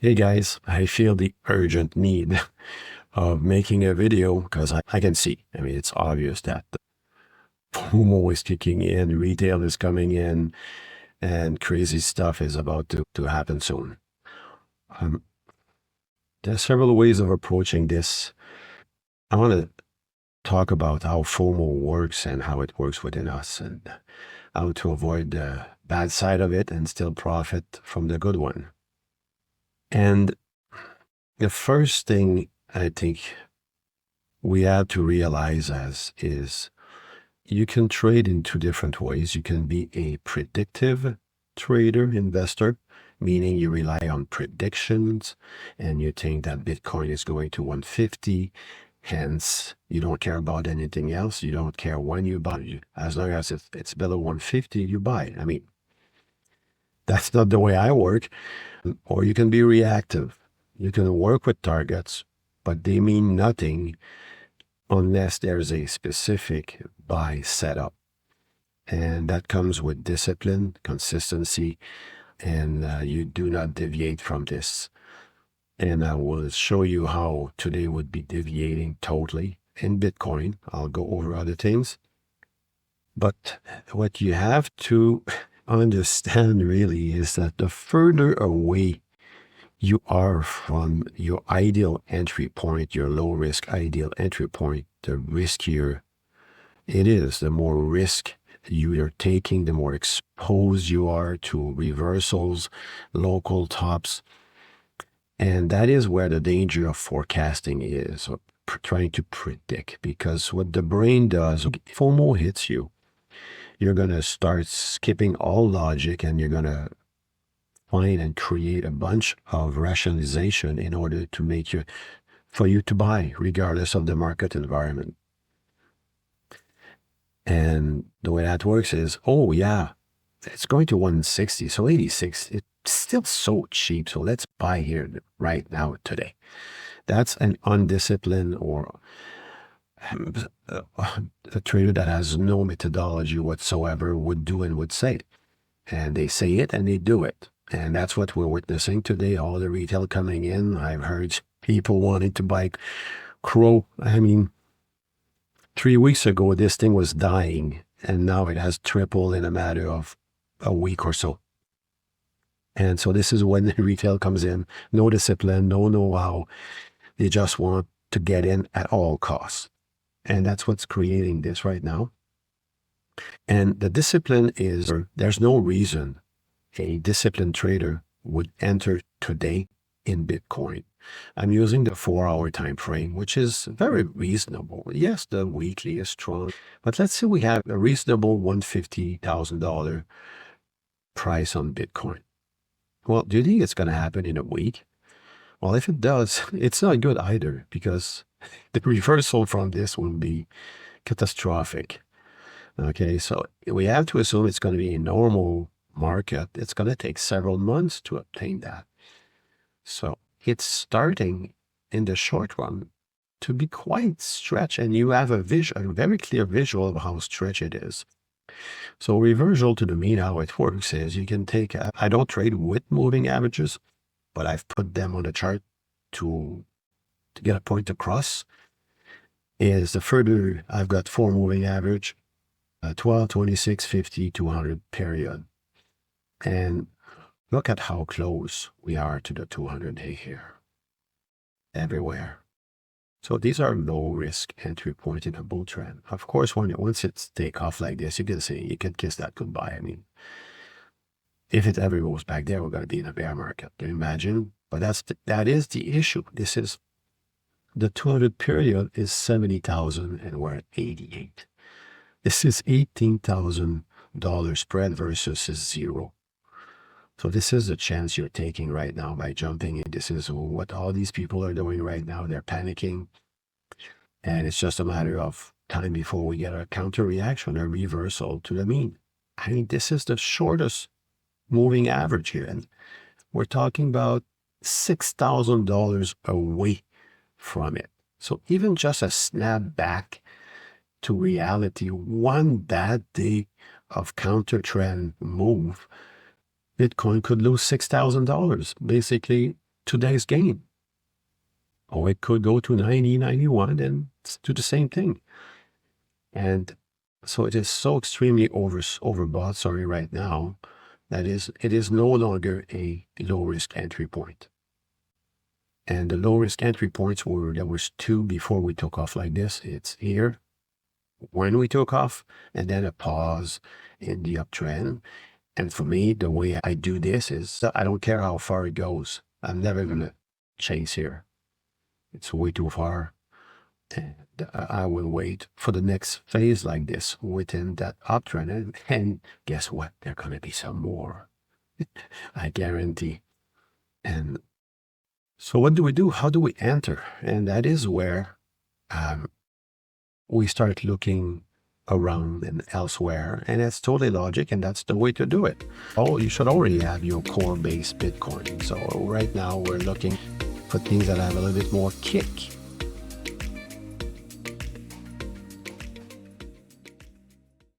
Hey guys, I feel the urgent need of making a video because I can see, it's obvious that the FOMO is kicking in, retail is coming in, and crazy stuff is about to happen soon. Um, there are several ways of approaching this. I want to talk about how FOMO works and how it works within us and how to avoid the bad side of it and still profit from the good one. And the first thing I think we have to realize is you can trade in two different ways. You can be a predictive trader, investor, meaning you rely on predictions and you think that Bitcoin is going to 150. Hence, you don't care about anything else. You don't care when you buy. As long as it's below 150, you buy. That's not the way I work. Or you can be reactive. You can work with targets, but they mean nothing unless there's a specific buy setup. And that comes with discipline, consistency, and you do not deviate from this. And I will show you how today would be deviating totally in Bitcoin. I'll go over other things. But what you have to understand really is that the further away you are from your ideal entry point, your low risk ideal entry point, the riskier it is. The more risk you are taking, the more exposed you are to reversals, local tops. And that is where the danger of forecasting is, or trying to predict, because what the brain does, FOMO hits you, you're going to start skipping all logic and you're going to find and create a bunch of rationalization in order to for you to buy, regardless of the market environment. And the way that works is, oh yeah, it's going to 160, so 86, it's still so cheap, so let's buy here right now today. That's an undisciplined or a trader that has no methodology whatsoever would do and would say. And they say it and they do it. And that's what we're witnessing today, all the retail coming in. I've heard people wanting to buy Crow. 3 weeks ago, this thing was dying, and now it has tripled in a matter of a week or so. And so this is when the retail comes in. No discipline, no know-how. They just want to get in at all costs. And that's what's creating this right now. And the discipline is, there's no reason a disciplined trader would enter today in Bitcoin. I'm using the 4-hour time frame, which is very reasonable. Yes, the weekly is strong, but let's say we have a reasonable $150,000 price on Bitcoin. Well, do you think it's going to happen in a week? Well, if it does, it's not good either, because the reversal from this will be catastrophic. Okay, so we have to assume it's going to be a normal market. It's going to take several months to obtain that. So it's starting in the short run to be quite stretched, and you have a very clear visual of how stretched it is. So reversal to the mean, how it works is you can take, I don't trade with moving averages, but I've put them on the chart to get a point across. Is the further I've got 4 moving average, 12, 26, 50, 200 period. And look at how close we are to the 200-day here. Everywhere. So these are low risk entry point in a bull trend. Of course, once it's take off like this, you can kiss that goodbye. If it ever goes back there, we're going to be in a bear market. Can you imagine? But that is the issue. This is the 200 period is 70,000 and we're at 88. This is $18,000 spread versus zero. So this is the chance you're taking right now by jumping in. This is what all these people are doing right now. They're panicking. And it's just a matter of time before we get a counter reaction, a reversal to the mean. This is the shortest moving average here. And we're talking about $6,000 away from it. So even just a snap back to reality, one bad day of counter trend move, Bitcoin could lose $6,000. Basically, today's gain. Or it could go to 90, 91 and do the same thing. And so it is so extremely overbought, right now, that it is no longer a low-risk entry point. And the low-risk entry points there was two before we took off like this. It's here, when we took off, and then a pause in the uptrend. And for me, the way I do this is I don't care how far it goes. I'm never going to chase here. It's way too far. And I will wait for the next phase like this within that uptrend. And guess what? There are going to be some more. I guarantee. And so what do we do? How do we enter? And that is where we start looking around and elsewhere. And that's totally logic, and that's the way to do it. Oh, you should already have your core-based Bitcoin. So right now we're looking for things that have a little bit more kick.